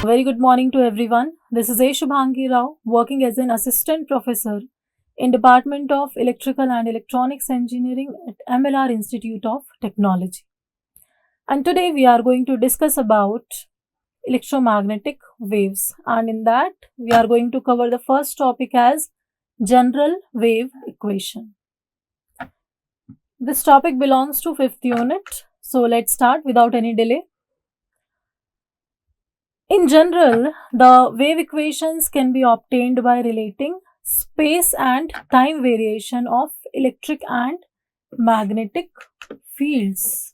very good morning to everyone. This is A. Shubhangi Rao, working as an assistant professor in Department of Electrical and Electronics Engineering at MLR Institute of Technology. And today we are going to discuss about electromagnetic waves, and in that we are going to cover the first topic as general wave equation. This topic belongs to 5th unit, so let's start without any delay. In general, the wave equations can be obtained by relating space and time variation of electric and magnetic fields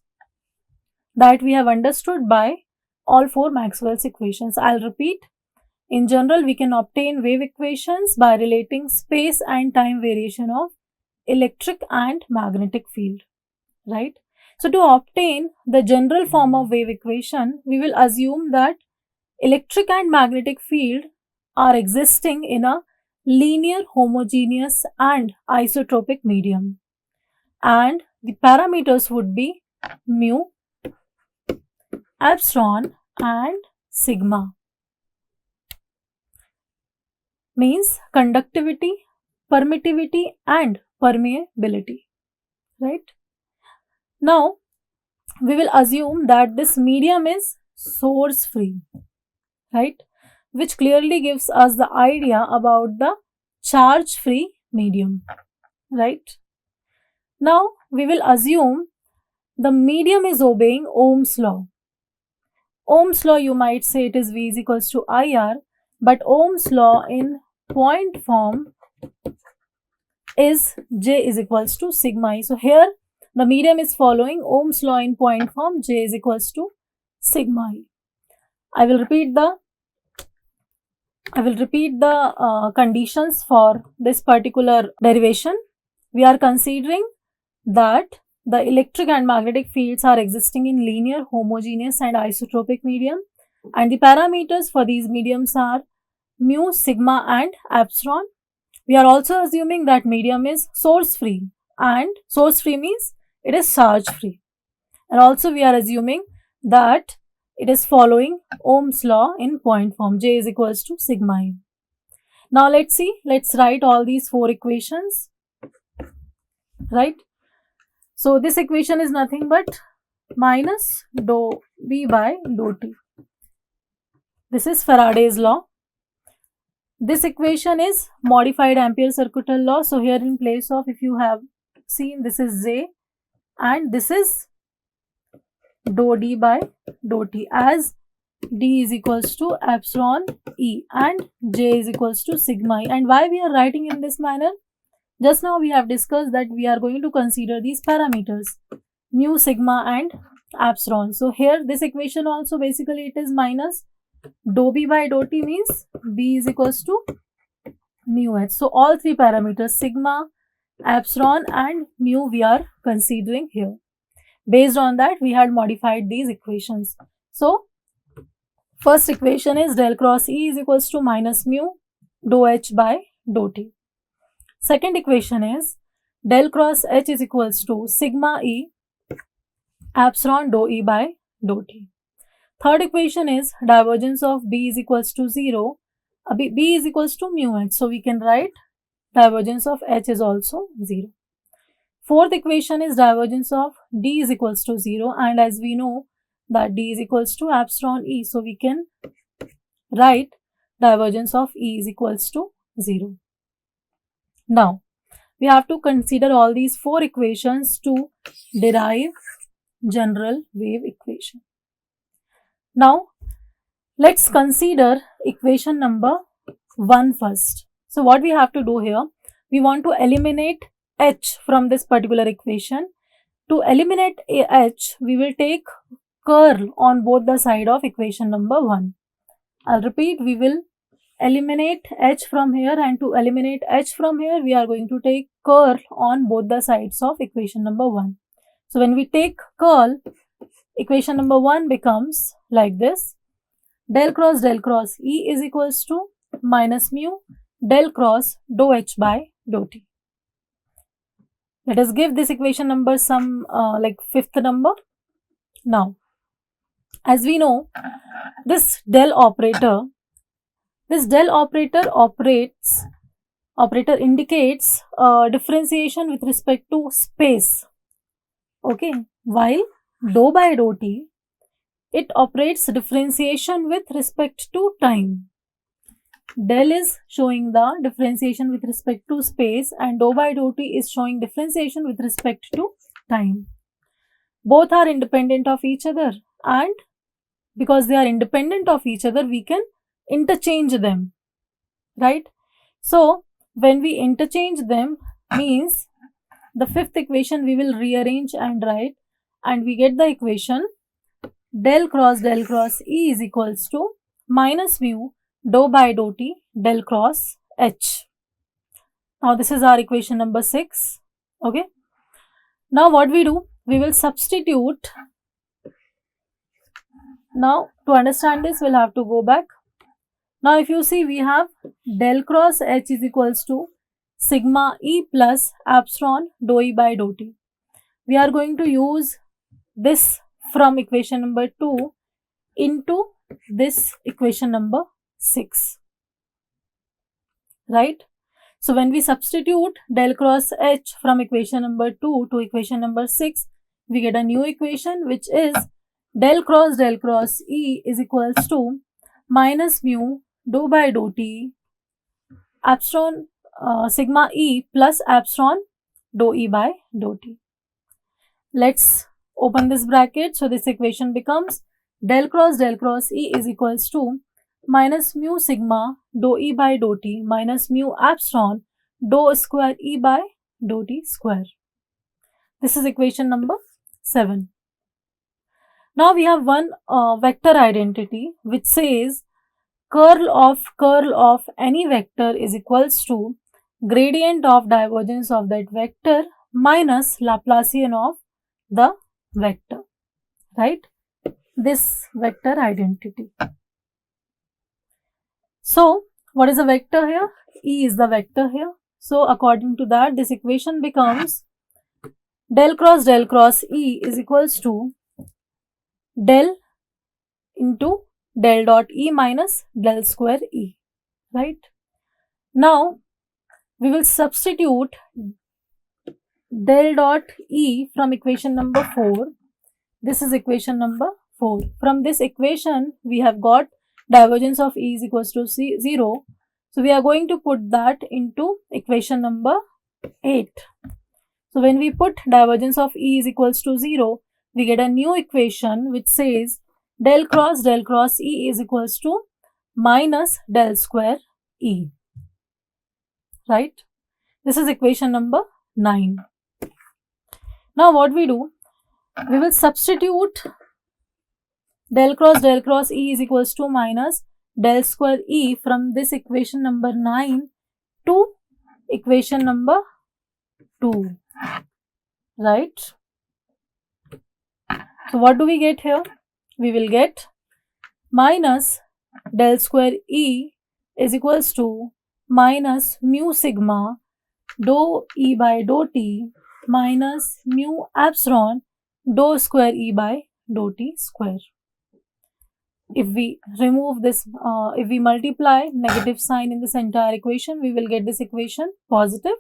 that we have understood by all four Maxwell's equations. I'll repeat. In general, we can obtain wave equations by relating space and time variation of electric and magnetic field, right? So to obtain the general form of wave equation, we will assume that electric and magnetic field are existing in a linear, homogeneous and isotropic medium, and the parameters would be mu, epsilon and sigma. Means conductivity, permittivity and permeability, right? Now we will assume that this medium is source free, right, which clearly gives us the idea about the charge free medium, right? Now we will assume the medium is obeying Ohm's law. Ohm's law, you might say it is V is equals to IR, but Ohm's law in point form is J is equals to sigma I. So here the medium is following Ohm's law in point form, J is equals to sigma I. I will repeat the conditions for this particular derivation. We are considering that the electric and magnetic fields are existing in linear, homogeneous and isotropic medium, and the parameters for these mediums are mu, sigma and epsilon. We are also assuming that medium is source free, and source free means it is charge free, and also we are assuming that it is following Ohm's law in point form, J is equals to sigma I. Now let's write all these four equations, right? So this equation is nothing but minus dou V by dou T. This is Faraday's law. This equation is modified Ampere circuital law. So here in place of, if you have seen, this is J and this is dou D by dou T, as D is equals to epsilon E and J is equals to sigma I. And why we are writing in this manner? Just now we have discussed that we are going to consider these parameters mu, sigma and epsilon. So here this equation also basically it is minus dou B by dou T, means B is equals to mu H. So all three parameters sigma, epsilon and mu we are considering here. Based on that we had modified these equations. So first equation is del cross E is equals to minus mu dou H by dou T. Second equation is del cross H is equals to sigma E epsilon dou E by dou T. Third equation is divergence of B is equals to 0. B is equals to mu H. So we can write divergence of H is also 0. Fourth equation is divergence of D is equals to 0, and as we know that D is equals to epsilon E. So we can write divergence of E is equals to 0. Now we have to consider all these four equations to derive general wave equation. Now let's consider equation number 1 first. So what we have to do here, we want to eliminate H from this particular equation. To eliminate H, we will take curl on both the side of equation number 1. I'll repeat, we will eliminate H from here, and to eliminate H from here we are going to take curl on both the sides of equation number 1. So when we take curl, equation number 1 becomes like this: del cross E is equals to minus mu del cross dou H by dou T. Let us give this equation number some like fifth number. Now, as we know this del operator operator indicates differentiation with respect to space. Okay, while dou by dou t, it operates differentiation with respect to time. Del is showing the differentiation with respect to space and dou by dou t is showing differentiation with respect to time. Both are independent of each other, and because they are independent of each other, we can interchange them, right? So when we interchange them means the fifth equation we will rearrange and write, and we get the equation del cross E is equals to minus mu dou by dou t del cross H. Now this is our equation number 6. Okay. Now what we do? We will substitute. Now to understand this, we'll have to go back. Now if you see, we have del cross H is equals to sigma E plus epsilon dou E by dou t. We are going to use this from equation number 2 into this equation number 6, right? So when we substitute del cross H from equation number 2 to equation number 6, we get a new equation which is del cross E is equals to minus mu dou by dou t epsilon sigma E plus epsilon dou E by dou t. Let's open this bracket. So this equation becomes del cross E is equals to minus mu sigma dou E by dou t minus mu epsilon dou square E by dou t square. This is equation number 7. Now we have one vector identity which says curl of any vector is equals to gradient of divergence of that vector minus Laplacian of the vector, right? This vector identity. So what is a vector here? E is the vector here. So according to that, this equation becomes del cross E is equals to del into del dot E minus del square E, right? Now we will substitute del dot E from equation number 4. This is equation number 4. From this equation, we have got divergence of E is equals to 0. So we are going to put that into equation number 8. So when we put divergence of E is equals to 0, we get a new equation which says del cross E is equals to minus del square E, right? This is equation number 9. Now what we do? We will substitute del cross E is equals to minus del square E from this equation number 9 to equation number 2, right? So what do we get here? We will get minus del square E is equals to minus mu sigma dou E by dou t minus mu epsilon dou square E by dou t square. If we remove this, if we multiply negative sign in this entire equation, we will get this equation positive,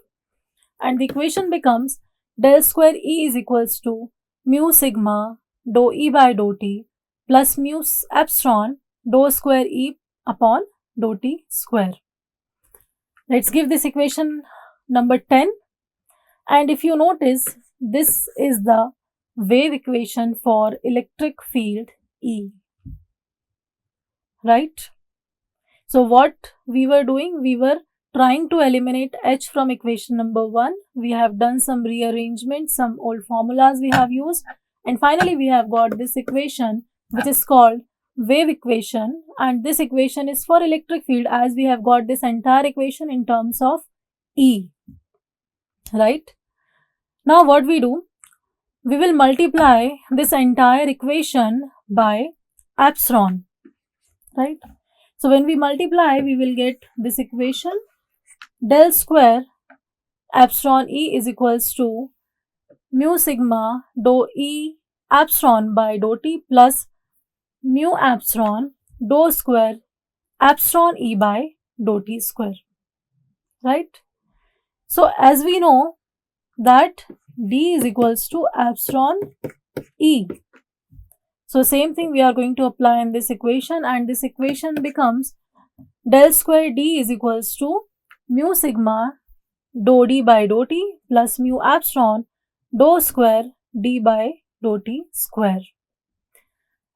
and the equation becomes del square E is equals to mu sigma dou E by dou t plus mu epsilon dou square E upon dou t square. Let's give this equation number 10, and if you notice, this is the wave equation for electric field E, right? So what we were doing, we were trying to eliminate H from equation number 1. We have done some rearrangement, some old formulas we have used, and finally we have got this equation which is called wave equation, and this equation is for electric field as we have got this entire equation in terms of E, right? Now what we do? We will multiply this entire equation by epsilon, right? So when we multiply, we will get this equation del square epsilon E is equals to mu sigma dou E epsilon by dou t plus mu epsilon dou square epsilon E by dou T square, right? So as we know that D is equals to epsilon E. So same thing we are going to apply in this equation, and this equation becomes del square D is equals to mu sigma dou D by dou T plus mu epsilon dou square D by dou T square.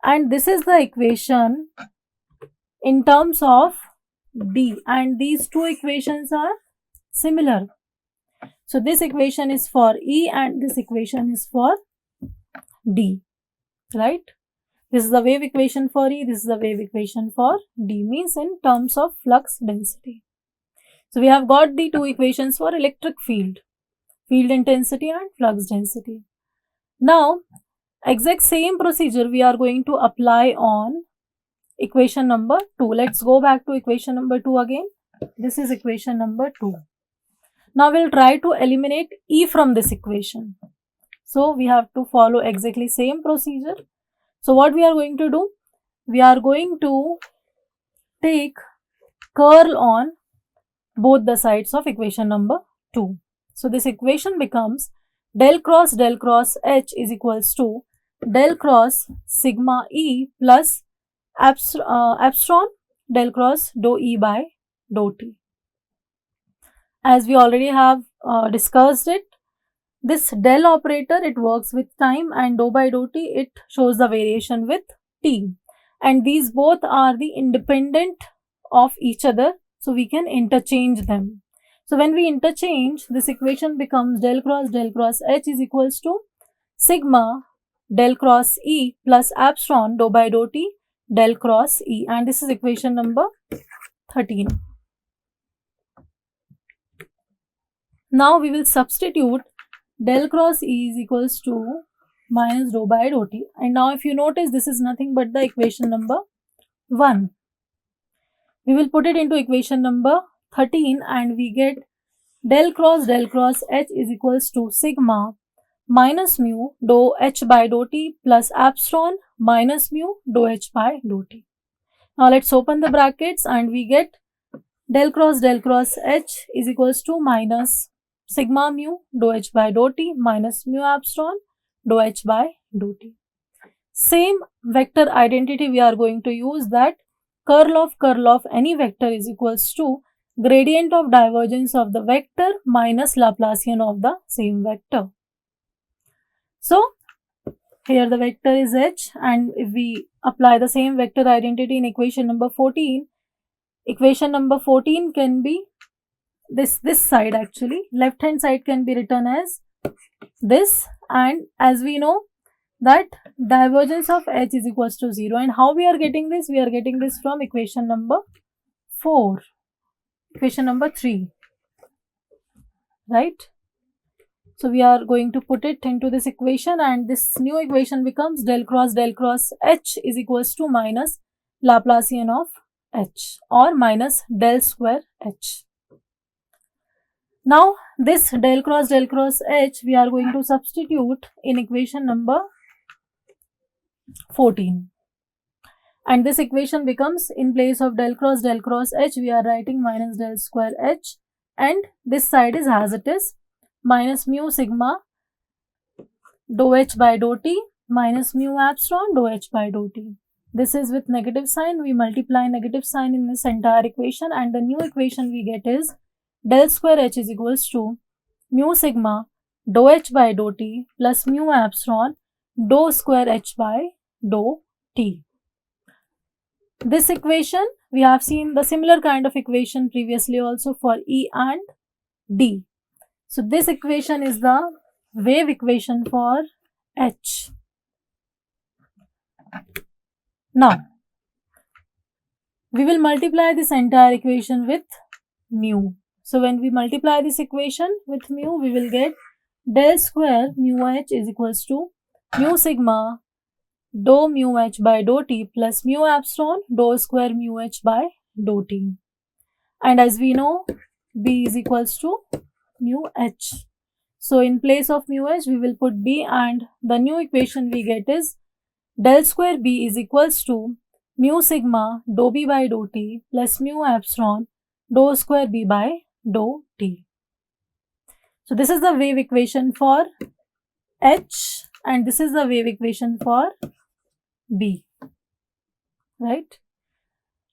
And this is the equation in terms of D, and these two equations are similar. So this equation is for E and this equation is for D, right? This is the wave equation for E, this is the wave equation for D, means in terms of flux density. So we have got the two equations for electric field, field intensity and flux density. Now, exact same procedure we are going to apply on equation number 2. Let's go back to equation number 2 again. This is equation number 2. Now we'll try to eliminate E from this equation. So we have to follow exactly same procedure. So what we are going to do? We are going to take curl on both the sides of equation number 2. So this equation becomes del cross H is equals to del cross sigma E plus epsilon del cross dou E by dou T. As we already have discussed it, this del operator, it works with time, and dou by dou T, it shows the variation with T. And these both are the independent of each other, so we can interchange them. So when we interchange, this equation becomes del cross H is equals to sigma del cross E plus epsilon dou by dou T del cross E, and this is equation number 13. Now we will substitute del cross E is equals to minus dou by dou T, and now if you notice, this is nothing but the equation number 1. We will put it into equation number 13 and we get del cross H is equals to sigma minus mu dou H by dou T plus epsilon minus mu dou H by dou T. Now let's open the brackets and we get del cross H is equals to minus sigma mu dou H by dou T minus mu epsilon dou H by dou T. Same vector identity we are going to use, that curl of any vector is equals to gradient of divergence of the vector minus Laplacian of the same vector. So here the vector is H, and if we apply the same vector identity in equation number 14, equation number 14 can be this side actually. Left hand side can be written as this, and as we know that divergence of H is equals to 0. And how we are getting this? We are getting this from equation number 4, equation number 3, right? So we are going to put it into this equation, and this new equation becomes del cross H is equals to minus Laplacian of H, or minus del square H. Now this del cross H we are going to substitute in equation number 14, and this equation becomes, in place of del cross H we are writing minus del square H, and this side is as it is, minus mu sigma dou H by dou T minus mu epsilon dou H by dou T. This is with negative sign, we multiply negative sign in this entire equation, and the new equation we get is del square H is equals to mu sigma dou H by dou T plus mu epsilon dou square H by dou T. This equation, we have seen the similar kind of equation previously also for E and D. So this equation is the wave equation for H. Now we will multiply this entire equation with mu. So when we multiply this equation with mu, we will get del square mu H is equals to mu sigma dou mu H by dou T plus mu epsilon dou square mu H by dou T. And as we know, B is equals to mu H. So in place of mu H, we will put B, and the new equation we get is del square B is equals to mu sigma dou b by dou t plus mu epsilon dou square b by dou t. So this is the wave equation for H and this is the wave equation for B, right?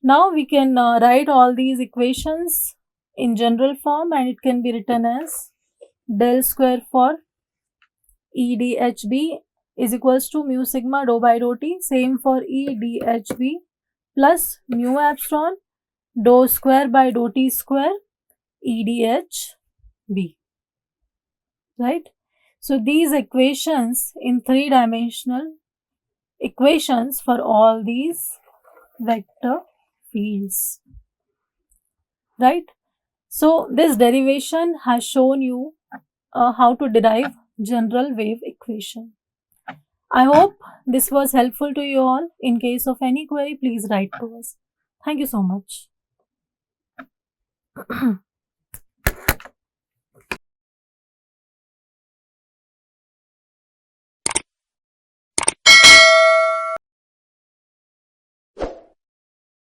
Now we can write all these equations in general form, and it can be written as del square for E dHb is equals to mu sigma dou by dou t, same for E dHb plus mu epsilon dou square by dou t square E dHb, right? So these equations in three-dimensional equations for all these vector fields, right? So this derivation has shown you how to derive general wave equation. I hope this was helpful to you all. In case of any query, please write to us. Thank you so much.